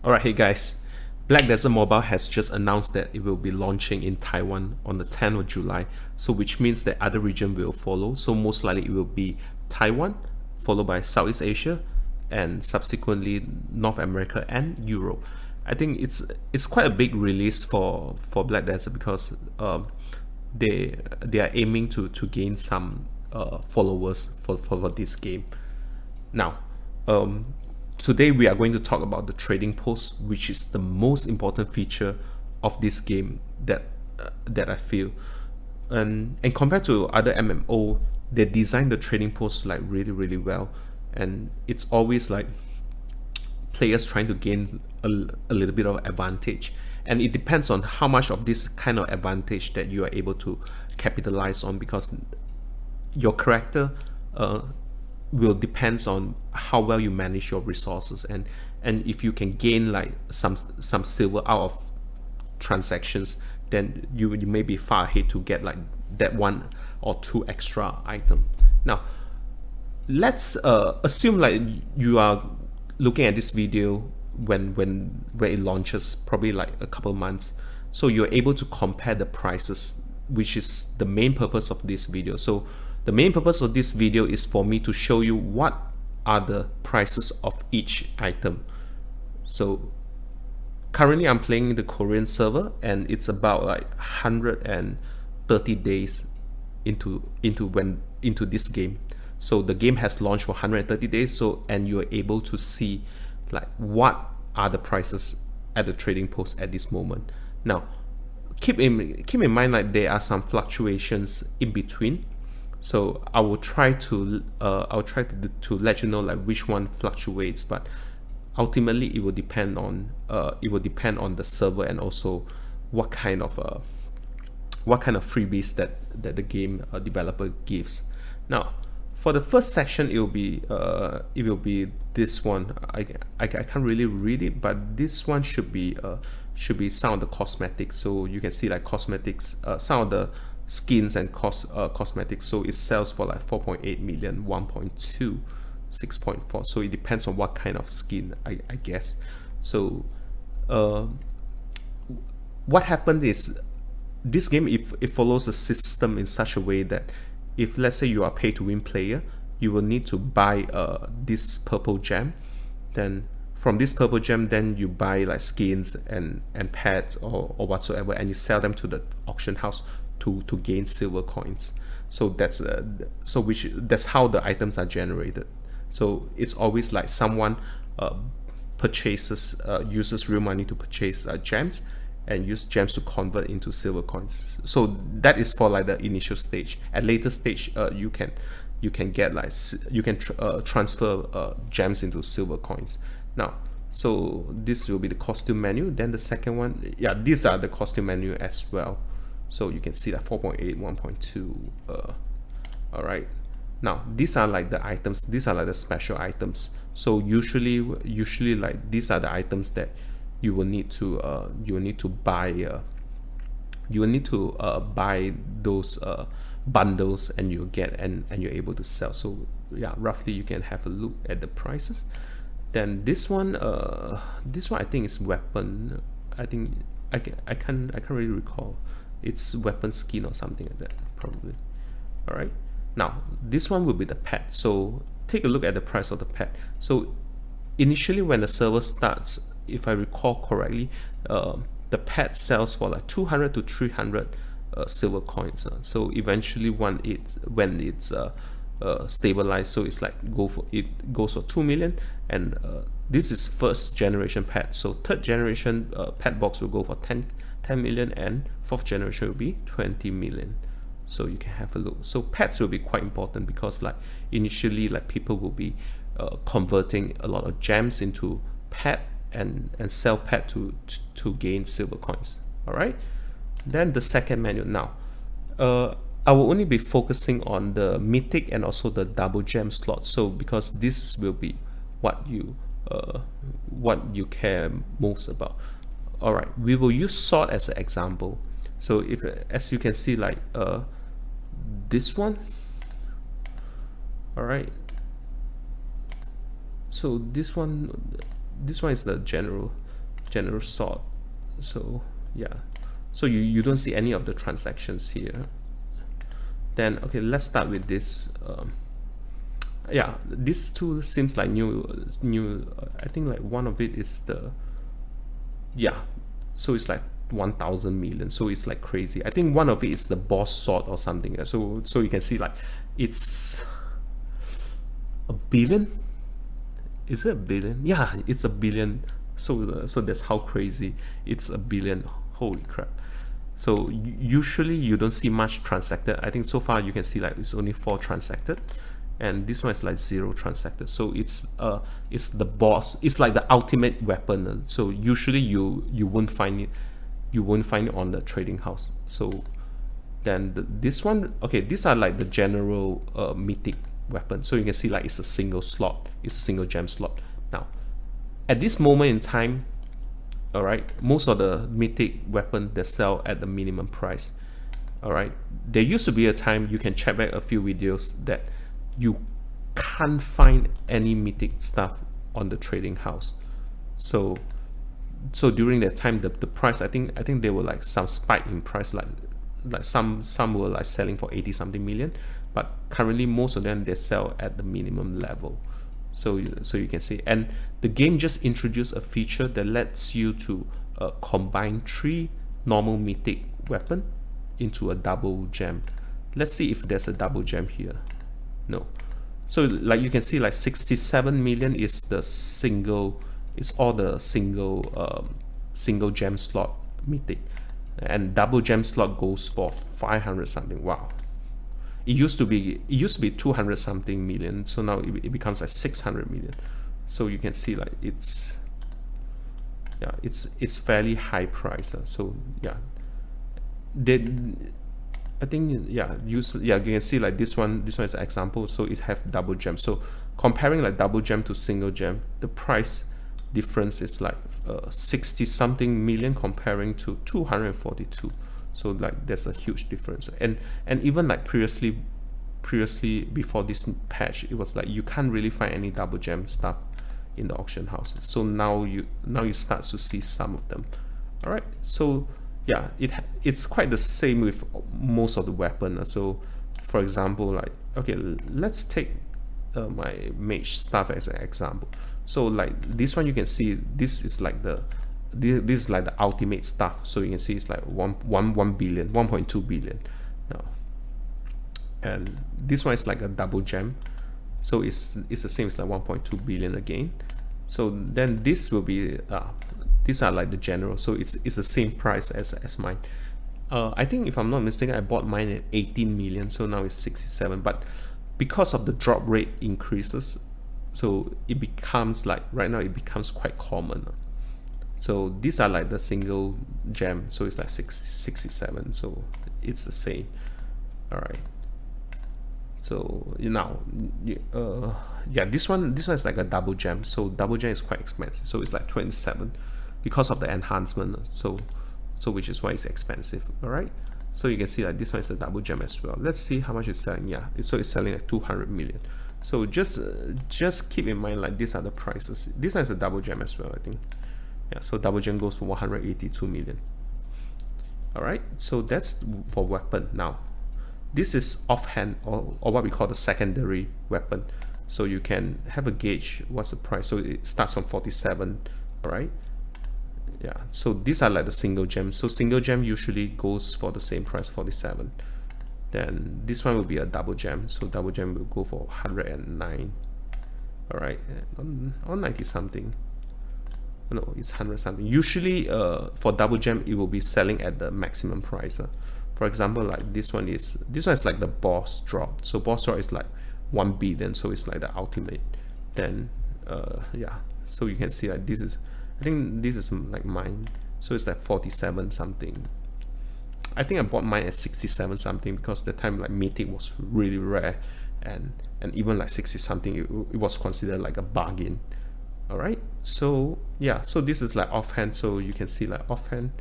Alright, hey guys, Black Desert Mobile has just announced that it will be launching in Taiwan on the 10th of July, so which means that other region will follow. So most likely it will be Taiwan, followed by Southeast Asia, and subsequently North America and Europe. I think it's quite a big release for Black Desert because they are aiming to gain some followers for this game. Now, today we are going to talk about the trading post, which is the most important feature of this game that I feel. And compared to other MMO, they design the trading post like really well, and it's always like players trying to gain a little bit of advantage, and it depends on how much of this kind of advantage that you are able to capitalize on, because your character will depends on how well you manage your resources, and if you can gain like some silver out of transactions, then you may be far ahead to get like that one or two extra item. Now let's assume like you are looking at this video when it launches, probably like a couple months, so you're able to compare the prices, which is the main purpose of this video. So the main purpose of this video is for me to show you what are the prices of each item. So currently I'm playing the Korean server, and it's about like 130 days into this game. So the game has launched for 130 days. So, and you're able to see like what are the prices at the trading post at this moment. Now, keep in mind like there are some fluctuations in between. So I will try to let you know like which one fluctuates, but ultimately it will depend on the server, and also what kind of freebies that the game developer gives. Now, for the first section, it will be this one. I can't really read it, but this one should be some of the cosmetics. So you can see like cosmetics, some of the skins and cosmetics. So it sells for like 4.8 million, 1.2, 6.4. So it depends on what kind of skin, I guess. So what happened is, this game, it follows a system in such a way that if let's say you are pay to win player, you will need to buy this purple gem. Then from this purple gem, then you buy like skins and pets or whatsoever, and you sell them to the auction house to gain silver coins. So that's how the items are generated. So it's always like someone uses real money to purchase gems, and use gems to convert into silver coins. So that is for like the initial stage. At later stage, you can get like transfer gems into silver coins. Now, so this will be the costume menu. Then the second one, yeah, these are the costume menu as well. So you can see that 4.8, 1.2. All right. Now these are like the items. These are like the special items. So usually like these are the items that you will need to buy. You will need to buy those bundles, and you get and you're able to sell. So yeah, roughly you can have a look at the prices. Then this one I think is weapon. I think I can't really recall. It's weapon skin or something like that, probably. All right. Now this one will be the pet. So take a look at the price of the pet. So initially when the server starts, if I recall correctly, the pet sells for like 200 to 300 silver coins. So eventually when it's stabilized, so it's like it goes for 2 million, and this is first generation pet. So third generation pet box will go for 10 million, and fourth generation will be 20 million. So you can have a look. So pets will be quite important, because like initially like people will be converting a lot of gems into pet, and sell pet to gain silver coins. All right. Then the second menu. Now I will only be focusing on the mythic and also the double gem slots. So because this will be what you care most about. All right, we will use sword as an example. So if, as you can see, like this one. All right, so this one is the general. general sort. So yeah, so you don't see any of the transactions here. Then okay, let's start with this. Yeah, this two seems like new. I think like one of it is the, yeah, so it's like 1,000 million, so it's like crazy. I think one of it is the boss sword or something. So you can see like it's a billion. Is it a billion? Yeah, it's a billion. So that's how crazy it's a billion. Holy crap. So usually you don't see much transacted. I think so far you can see like it's only 4 transacted, and this one is like 0 transacted. So it's the boss. It's like the ultimate weapon. So usually you won't find it. You won't find it on the trading house. So then this one, okay, these are like the general mythic weapon. So you can see like it's a single slot. It's a single gem slot. Now, at this moment in time, all right, most of the mythic weapon they sell at the minimum price. All right, there used to be a time, you can check back a few videos, that you can't find any mythic stuff on the trading house. So during that time, the price, I think there were like some spike in price, like some were like selling for 80 something million, but currently most of them they sell at the minimum level. So you can see, and the game just introduced a feature that lets you to combine 3 normal mythic weapon into a double gem. Let's see if there's a double gem here. No. So like you can see, like 67 million is the single, it's all the single gem slot mythic, and double gem slot goes for 500 something. Wow. It used to be 200 something million, so now it becomes like 600 million. So you can see like it's, yeah, it's fairly high price. So yeah, I think, yeah, you can see like this one is an example. So it have double gem. So comparing like double gem to single gem, the price difference is like 60 something million comparing to 242. So like there's a huge difference. And even like previously before this patch, it was like you can't really find any double gem stuff in the auction house. So now you start to see some of them. All right, so yeah, it's quite the same with most of the weapon. So for example, like, okay, let's take my mage stuff as an example. So like this one, you can see this is like the ultimate stuff. So you can see it's like 1 billion, 1.2 billion now, and this one is like a double gem, so it's the same. It's like 1.2 billion again. So then this will be these are like the general, so it's the same price as mine. I think if I'm not mistaken, I bought mine at 18 million, so now it's 67. But because of the drop rate increases, so it becomes like, right now it becomes quite common. So these are like the single gem, so it's like 67, so it's the same. All right, so now yeah, this one is like a double gem. So double gem is quite expensive, so it's like 27 because of the enhancement. So which is why it's expensive. All right, so you can see that this one is a double gem as well. Let's see how much it's selling. Yeah, so it's selling at 200 million. So just keep in mind, like, these are the prices. This one is a double gem as well, I think. Yeah, so double gem goes for 182 million. All right, so that's for weapon. Now this is offhand, or what we call the secondary weapon. So you can have a gauge what's the price. So it starts from 47. All right, yeah, so these are like the single gem. So single gem usually goes for the same price, 47. Then this one will be a double gem, so double gem will go for 109. All right, or 90 something. No, it's 100 something. Usually for double gem, it will be selling at the maximum price. For example, like this one is like the boss drop. So boss drop is like 1 billion, so it's like the ultimate. Then yeah, so you can see like this is, I think this is like mine, so it's like 47 something. I think I bought mine at 67 something because the time like Mythic was really rare, and even like 60 something, it was considered like a bargain. All right, so yeah, so this is like offhand. So you can see like offhand,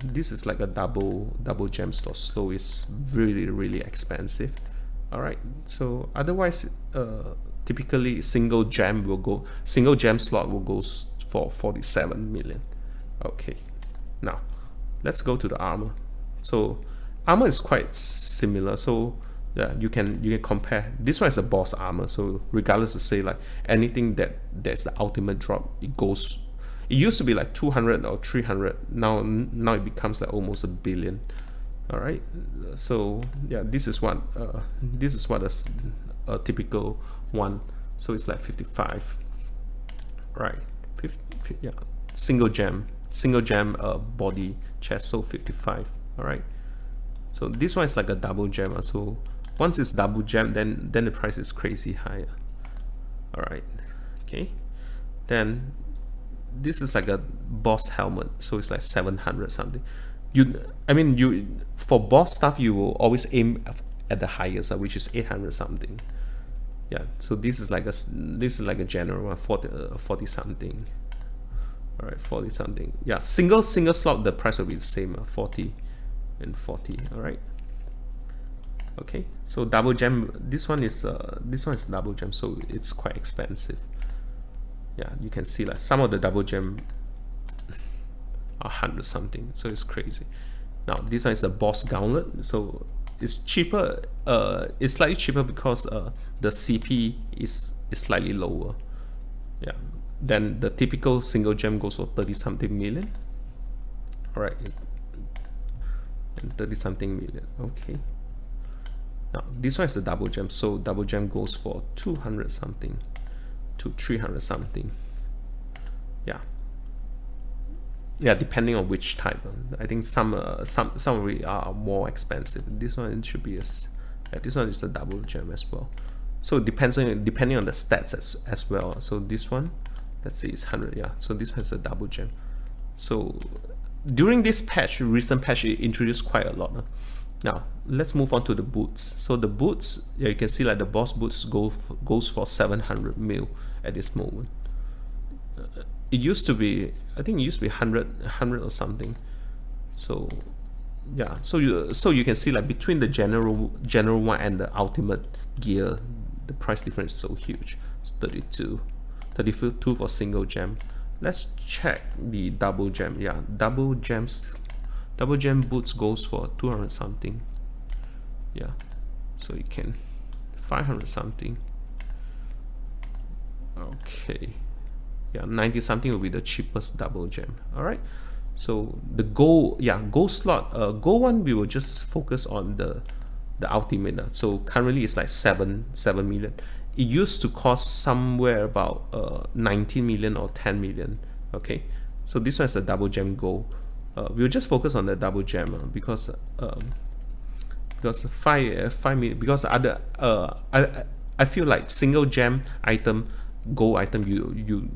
this is like a double gem slot, so it's really expensive. All right, so otherwise typically single gem slot will go for 47 million. Okay, now let's go to the armor. So armor is quite similar, so yeah, you can compare. This one is the boss armor, so regardless to say like anything that's the ultimate drop, it used to be like 200 or 300, now it becomes like almost a billion. All right, so yeah, this is what a typical one, so it's like 55, right? 50, yeah, single gem body chest, so 55. All right, so this one is like a double gem, so once it's double gem, then the price is crazy higher. All right, okay, then this is like a boss helmet, so it's like 700 something. For boss stuff, you will always aim at the highest, which is 800 something. Yeah, so this is like a general one, 40 something. All right, 40 something. Yeah, single slot, the price will be the same, 40 and 40. All right. Okay, so double gem. This one is double gem, so it's quite expensive. Yeah, you can see like some of the double gem are 100 something, so it's crazy. Now this one is the boss gauntlet, so it's cheaper. It's slightly cheaper because the CP is slightly lower. Yeah, then the typical single gem goes for 30 something million. All right, and 30 something million. Okay. Now this one is the double gem, so double gem goes for 200 something to 300 something. Yeah, depending on which type. I think some really are more expensive. This one should be this one is a double gem as well. So it depends on depending on the stats as well. So this one, let's say it's 100. Yeah, so this one is a double gem. So during this recent patch, it introduced quite a lot. Now let's move on to the boots. So the boots, yeah, you can see like the boss boots goes for 700 mil at this moment. It used to be, I think it used to be 100 or something. So yeah, so you can see like between the general one and the ultimate gear, the price difference is so huge. It's 32 for single gem. Let's check the double gem. Yeah, double gem boots goes for 200 something. Yeah, so you can 500 something. Okay, yeah, 90 something will be the cheapest double gem. All right, so the gold slot, gold one, we will just focus on the ultimate. So currently it's like 7 million. It used to cost somewhere about 19 million or 10 million. Okay, so this one is a double gem gold. We'll just focus on the double gem because 5 million, because other I feel like single gem item, gold item, you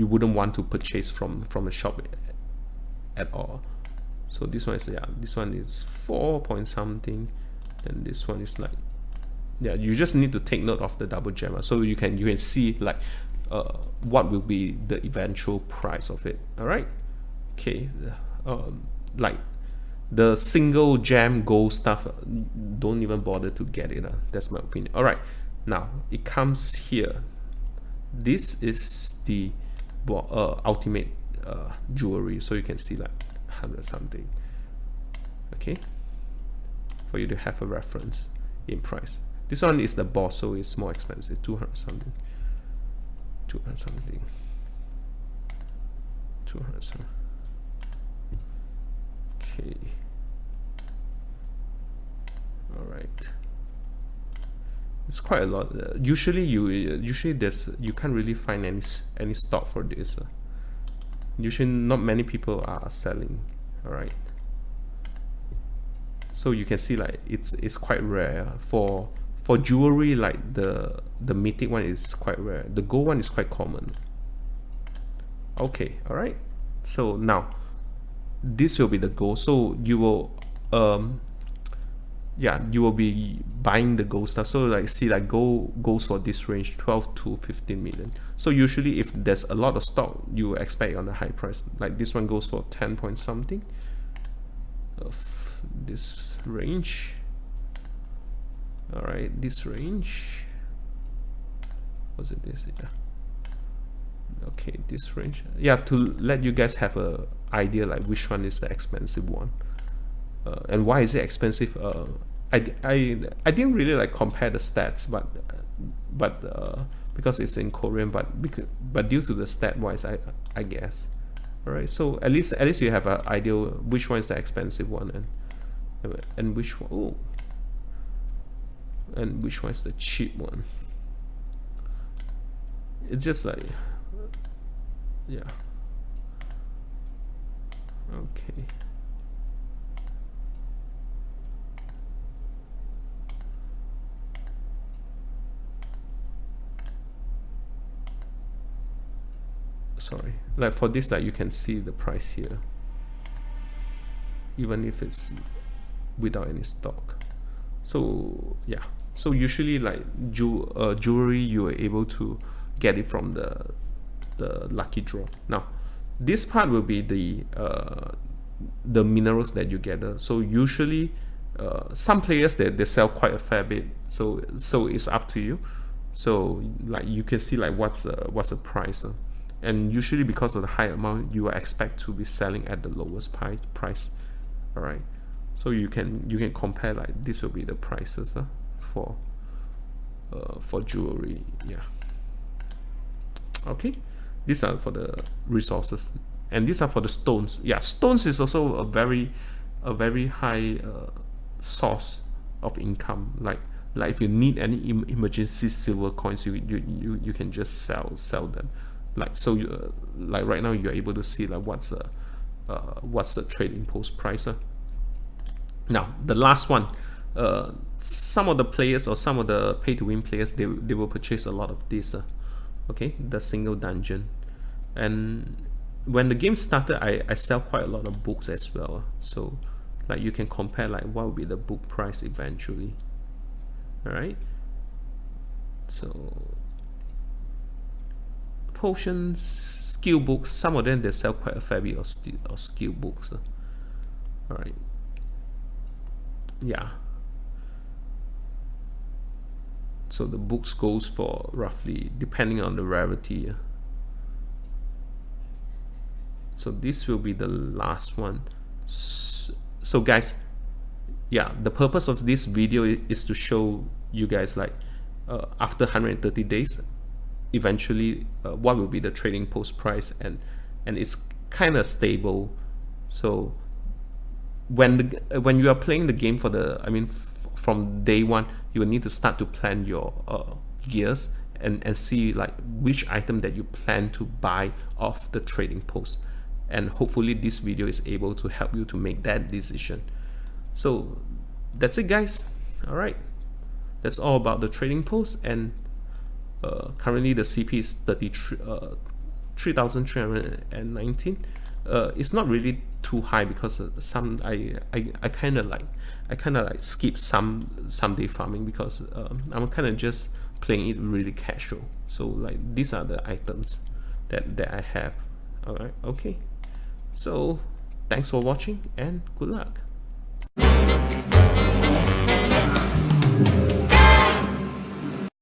wouldn't want to purchase from a shop at all. So this one is, yeah, this one is 4 point something, and this one is like, yeah, you just need to take note of the double gem, so you can see like what will be the eventual price of it. All right, okay, like the single gem gold stuff, don't even bother to get it. That's my opinion. All right, now it comes here. This is the ultimate jewelry, so you can see like 100 something. Okay, for you to have a reference in price. This one is the boss, so it's more expensive, 200 something. 200 something. 200 something. Okay. All right. It's quite a lot. Usually you can't really find any stock for this. Usually not many people are selling. All right. So you can see like it's quite rare for jewelry. Like the mythic one is quite rare. The gold one is quite common. Okay. All right. So now this will be the gold. So you will you will be buying the gold stuff. So like, see, like gold goes for this range 12 to 15 million. So usually if there's a lot of stock, you expect on the high price. Like this one goes for 10 point something of this range. All right, this range, was it this? Yeah, Okay, this range, yeah, to let you guys have a idea like which one is the expensive one, and why is it expensive. I didn't really like compare the stats, but because it's in Korean, but due to the stat wise, I guess. All right, so at least you have an idea which one is the expensive one, and which one, oh, and which one is the cheap one. It's just like, yeah, okay. Sorry, like for this, like you can see the price here, even if it's without any stock. So yeah, so usually like jewelry, you are able to get it from the lucky draw. Now this part will be the minerals that you gather. So usually some players they sell quite a fair bit, so it's up to you. So like you can see like what's the price, and usually because of the high amount, you expect to be selling at the lowest price. All right, so you can compare, like this will be the prices for jewelry. Yeah, okay, these are for the resources, and these are for the stones. Yeah, stones is also a very high source of income. Like if you need any emergency silver coins, you can just sell them. Like so, like right now you're able to see like what's the trading post price. Now the last one, some of the players or some of the pay to win players, they will purchase a lot of this. Okay, the single dungeon, and when the game started, I sell quite a lot of books as well. So like you can compare like what will be the book price eventually. All right, so potions, skill books, some of them they sell quite a fair bit of skill books. All right, yeah, so the books goes for roughly, depending on the rarity. So this will be the last one. So guys, yeah, the purpose of this video is to show you guys like after 130 days, eventually what will be the trading post price, and it's kind of stable. So when you are playing the game from day one, you will need to start to plan your gears and see like which item that you plan to buy off the trading post, and hopefully this video is able to help you to make that decision. So that's it, guys. All right, that's all about the trading post, and currently the CP is 3,319. It's not really too high because some I kind of like skip some day farming because I'm kind of just playing it really casual. So like these are the items that I have. All right, okay. So thanks for watching and good luck.